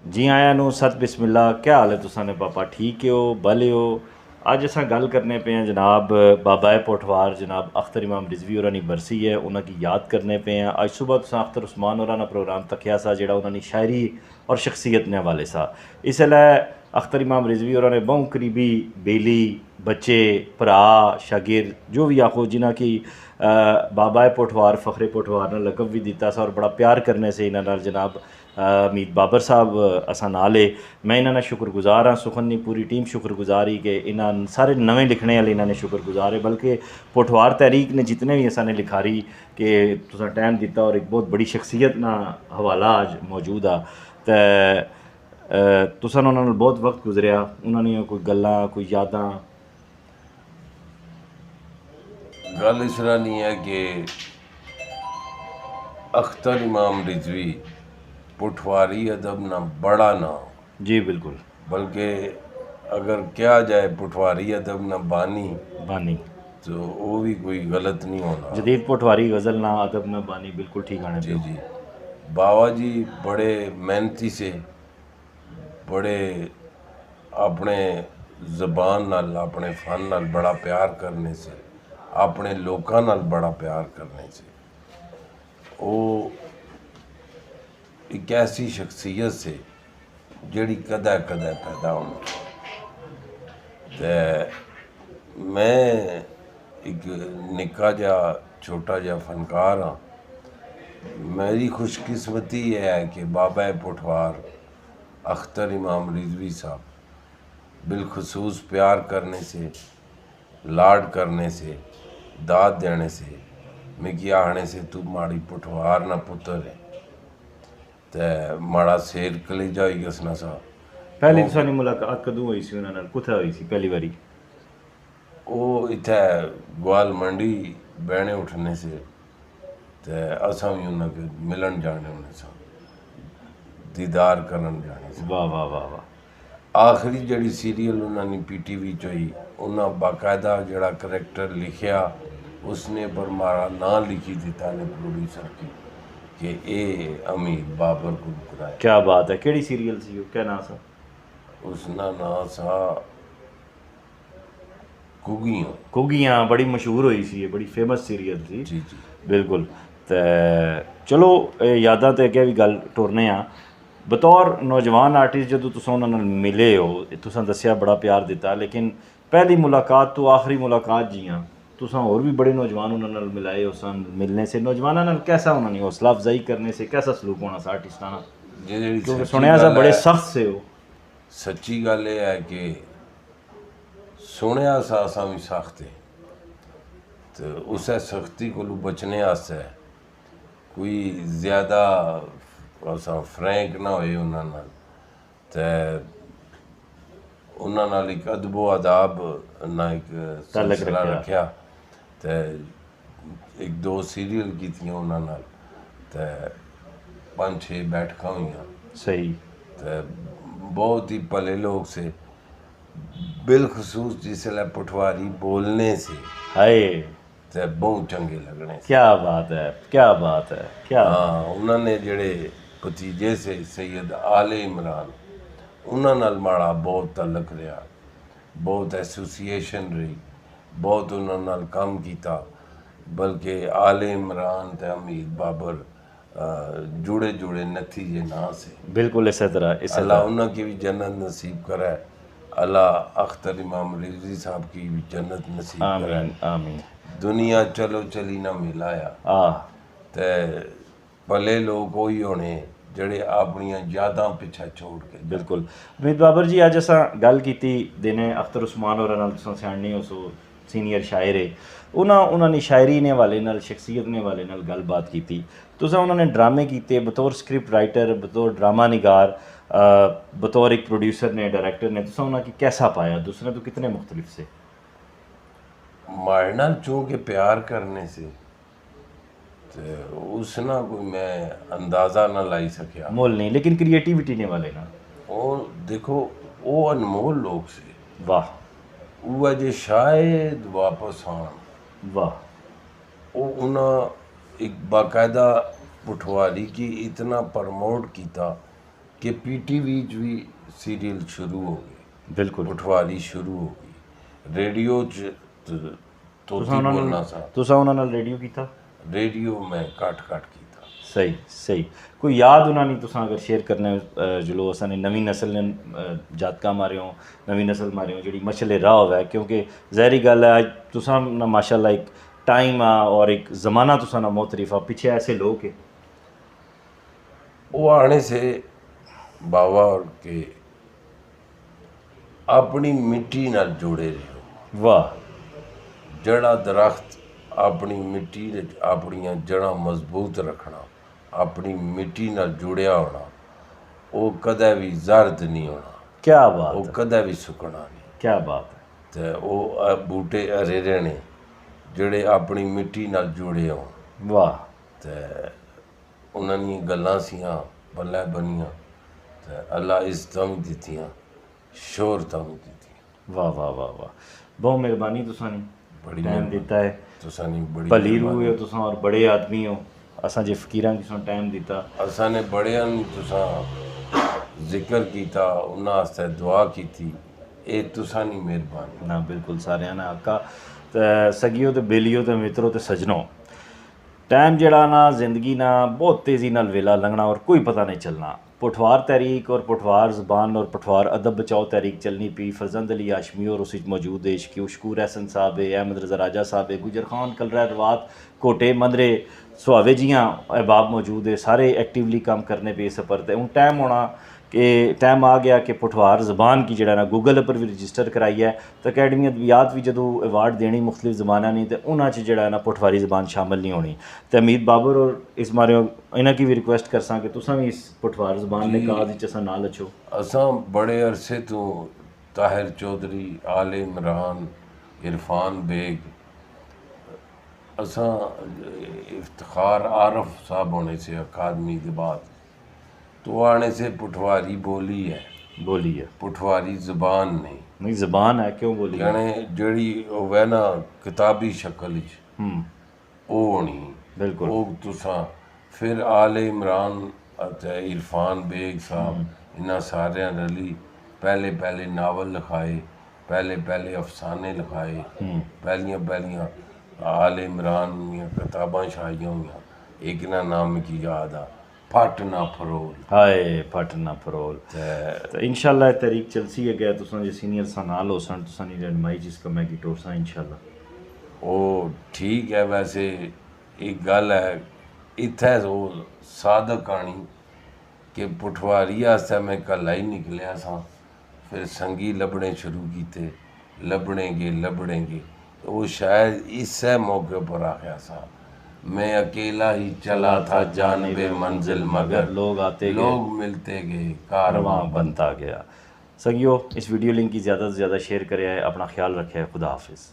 जी आया नू सत बिस्मिल्ला। क्या हाल है तुसा ने पापा? ठीक हो, भले हो? अज असां गल करने पे हैं जनाब बाबा पोठवार जनाब अख्तर इमाम रिजवी होरां दी बरसी है, उन्होंने याद करने पे हैं। अज सुबह तुसां अख्तर उस्मान होरां दा प्रोग्राम तक्या सा जेड़ा उन्होंने शायरी और शख्सियत ने हवाले सा। इसलै अख्तर इमाम रिजवी होरां ने बहु करीबी बेली बच्चे भरा शागिर्द जो भी आखो जिन्हें कि बाबा पोठवार फखरे पोठवार ने लकब भी दिता सा और बड़ा प्यार करने से इन्होंने जनाब मीत बाबर साहब असा नाल है। मैं इन्होंने शुक्रगुजार हाँ, सुखन की पूरी टीम शुक्रगुजार ही कि इन्होंने सारे नवे लिखने वाले इन्होंने शुक्रगुजार है। बल्कि पोठवार तहरीक ने जितने भी असाने लिखारी कि तुसा टाइम दिता और एक बहुत बड़ी शख्सियत ना हवाला अज मौजूद आ। तो तुसा उन्होंने बहुत वक्त गुजरिया, उन्होंने कोई गल्लां कोई यादां? गल इस तरह नहीं है कि अख्तर इमाम रिजवी पुठवारी अदब ना बड़ा ना, जी बिल्कुल बल्कि अगर क्या जाए पुठवारी अदब ना बानी बानी तो वो भी कोई गलत नहीं होना। जदीद पोठवारी गज़ल ना अदब ना बानी, बिल्कुल ठीक आने जी पे। जी, बाबा जी बड़े मेहनती से, बड़े अपने ज़बान नाल अपने फन नाल बड़ा प्यार करने से, अपने लोकां नाल बड़ा प्यार करने से वो एक ऐसी शख्सियत से जिहड़ी कदै कदै पैदा होनी। ते मैं एक निक्का जिहा छोटा जिहा फनकार हाँ। मेरी खुशकिस्मती यह है कि बाबा पुठवार अख्तर इमाम रिजवी साहब बिलखसूस प्यार करने से, लाड करने से, दाद देने से, मिगी आखने से तू माड़ी पुठवार ना पुत्तर है ते माड़ा शेर कलेजा होई गसना सा। पहली तुसानी मुलाकात कदों हुई सी उन्होंने, कुत्थे हुई सी पहली बारी? वो इत्थै ग्वाल मंडी बहने उठने से ते असां भी उन्हें मिलन जाने होने सा, दीदार करन जाने सा। वाह वाह वाह वाह। आखिरी जड़ी सीरियल उन्होंने PTV च होई, उन्हें बाकायदा जड़ा करैक्टर लिखिया उसने पर मारा नाम लिखी दिता ने प्रोड्यूसर की कि ये अमीर बाबर को कराए। क्या बात है, केड़ी सीरियल सी वो, क्या नाम सा? उसका नाम सा कुगियों। कुगियाँ बड़ी मशहूर हुई सी, बड़ी फेमस सीरियल सी। जी जी बिल्कुल। ते चलो यादां ते अग्गें भी गल टुरने आ। बतौर नौजवान आर्टिस्ट जदों तुसां उन्हां नाल मिले हो, तुसां दस्सिया बड़ा प्यार दिता, लेकिन पहली मुलाकात तो आखिरी मुलाकात जियां तुसां होर भी बड़े नौजवान उन्हां नाल मिलाए हो सन, मिलने से नौजवानां नाल कैसा उन्होंने हौसला अफजाई करने से कैसा सलूक होना सा आर्टिस्टां नाल? जी क्योंकि सुनया सा बड़े सख्त से हो। सच्ची गल यह है कि सुनिया सा असां भी सख्त है, तो उस सख्ती को बचने आस्तै कोई ज़्यादा असां फ्रैंक ना होए उन्हां नाल, ते उन्हां नाल एक अदबो आदाब ना एक ताल्लुक सिलसिला रखिया। रखिया। ते एक दो सीरियल कीतियां उन्हां नाल, ते 5-6 बैठकां होईयां। सही। ते बहुत ही भले लोग से, बिलखसूस जिसलै पटवारी बोलने से हाय ते बहुत चंगे लगने से। क्या बात है, क्या बात है, क्या हाँ, उन्होंने जड़े भतीजे से सैयद आले इमरान उन्हां नाल माड़ा बहुत तलक रहा, बहुत एसोसीएशन रही, बहुत उन्हां नाल काम किया। बल्कि आले इमरान ते अमीर बाबर जुड़े जुड़े नतीजे ना से। बिल्कुल इसी तरह इसी अल्लाह तरह। उन्हें की भी जन्नत नसीब करे, अल्लाह अख्तर इमाम रिजवी साहब की भी जन्नत नसीब करे। आमीन आमीन। दुनिया चलो चली ना मिलाया, आह ते भले लोग वही होने जड़े अपनियां यादां पिछे छोड़ के। बिल्कुल। मीत बाबर जी, अज असां गल कीती दिने अख्तर उस्मान होरां नाल, तुसां सियाणे हो सो सीनियर शायर है। उन्हां दी शायरी ने हवाले नाल, शख्सियत ने हवाले नाल गलबात कीती। तुसां उन्होंने ड्रामे कीते बतौर स्क्रिप्ट राइटर, बतौर ड्रामा निगार, बतौर एक प्रोड्यूसर ने, डायरेक्टर ने, तुसां उन्हां की कैसा पाया? दूसरे तो कितने मुख्तलिफ से? मारे नाल चूँकि प्यार करने से ते उस ना कोई मैं अंदाज़ा ना लाई सकिया। मोल नहीं, लेकिन क्रिएटिविटी ने वाले ना। और देखो वो अनमोल लोग से, वाह वो जे शायद वापस आन। वाह। वो उन्हें एक बाकायदा पुठवारी की इतना प्रमोट किया कि PTV भी सीरियल शुरू हो गए, बिल्कुल पटवारी शुरू हो गई, रेडियो च तोती बोलना सा, तुसां उन्हां नाल रेडियो कीता रेडियो में घट घट कीता। सही सही कोई याद उन्हां नी तुसां अगर शेयर करना जलो असां ने नवी नस्ल ने जातका मारियों नवी नस्ल मारियों जिहड़ी मशले राह होवे क्योंकि ज़ाहिरी गल है अज तुसां ना माशाअल्लाह एक टाइम आ और एक ज़माना तुसां ना मुख्तलिफ आ पीछे ऐसे लोग के वो आने से बाबा और के अपनी मिट्टी नाल जुड़े रहो। वाह जड़ा दरख्त अपनी मिट्टी दे अपनियां जड़ां मजबूत रखना, अपनी मिट्टी नाल जुड़िया होना, वो कदे भी जर्द नहीं होना, क्या वो बात है कदे भी सुकना नहीं। क्या बात है ते वो बूटे हरे रहने ਜਿਹੜੇ ਆਪਣੀ ਮਿੱਟੀ ਨਾਲ ਜੁੜੇ ਹੋਣ। वाह ਤੇ ਉਹਨਾਂ ਦੀਆਂ ਗੱਲਾਂ ਸੀਆਂ ਬੱਲੇ ਬਣੀਆਂ ਤੇ ਅੱਲਾ ਇੱਜ਼ਤਾਂ ਵੀ ਦਿੱਤੀਆਂ, ਸ਼ੋਹਰਤਾਂ ਵੀ ਦਿੱਤੀਆਂ। वाह वाह वाह वाह बहुत मेहरबानी तुसां ने बड़ी टाइम मेहरबानी। दिता है तुसां नी बड़ी भली रूह हो तुसां और बड़े आदमी हो असां जे फकीरां किसां टाइम दिता असां ने बड़ियां ਨੂੰ तुसां ਜ਼ਿਕਰ ਕੀਤਾ, ਉਹਨਾਂ ਵਾਸਤੇ ਦੁਆ ਕੀਤੀ, ਇਹ तुसां नी ਮਿਹਰਬਾਨੀ। ना बिल्कुल सारे ने आका ते सगियो ते बेलियो ते मित्रों ते सजनों टाइम जड़ा ना जिंदगी ना बहुत तेज़ी नाल वेला लंघना और कोई पता नहीं चलना। पुठवार तहरीक और पुठवार ज़बान और पुठवार अदब बचाओ तहरीक चलनी पी फरजंद अली हाशमी और उस मौजूद है इश्की उशकूर एहसन साहब है, अहमद रज़ा राजा साहब है, गुजर खान कलरा रवात कोटे मंदरे सुहावे जियां अहबाब मौजूद है, सारे एक्टिवली काम करने पे सफर ते हूँ टाइम होना कि टाइम आ गया कि पुठवार ज़बान की जड़ा ना गूगल पर भी रजिस्टर कराई है तो अकैडमी अदबियात भी जदों अवार्ड देनी मुख्तलिफ ज़बाना नहीं तो उन्होंने च जड़ा ना पुठवारी ज़बान शामिल नहीं होनी। तो अमीद बाबर और इस मारे इन्हों की भी रिक्वेस्ट कर सा कि तुसां भी इस पुठवार ज़बान ने काज च असां नाल अचो। असां बड़े अरसे तो ताहिर चौधरी, आले इमरान, इरफान बेग, असां इफ्तिखार आरफ साहब होने से अकादमी के बाद तो आने से पुठवारी बोली है, बोली है पुठवारी ज़बान नहीं ज़बान है क्यों बोली है? यानी जड़ी होवे ना किताबी शक्ल च ਉਹ ਹੋਣੀ बिल्कुल ਉਹ तुसां फिर आले इमरान ਅਤੇ इरफान बेग साहब इन्हां सारियां रली पहले पहले नावल लिखाए, पहले पहले अफसाने लिखाए, पहलियां आले इमरान दियां किताबां छाइयां हुई। एक ना नाम की याद आ फट ना फरोल, हाय फट ना फरोल तो इंशाल्लाह तहरीक चलसी है गया तुसां जे सीनियर सा नाल हो सन तुसां दी रहनुमाई जिसका मैं की टोरसा इंशाल्लाह। वो ठीक है। वैसे एक गल है इत्थै ओह् सादक कहानी कि पुठवारी आस्तै मैं कल्ला ही निकलिया सा, फिर संगी लभने शुरू कीते, लभने गे वो शायद इस्सै मौके पर आखिया सा मैं अकेला ही चला था जानिबे मंजिल मगर लोग आते लोग मिलते गए कारवां बनता गया। सगियो इस वीडियो लिंक की ज़्यादा से ज़्यादा शेयर करे अपना ख्याल रखे। खुदा हाफिज़।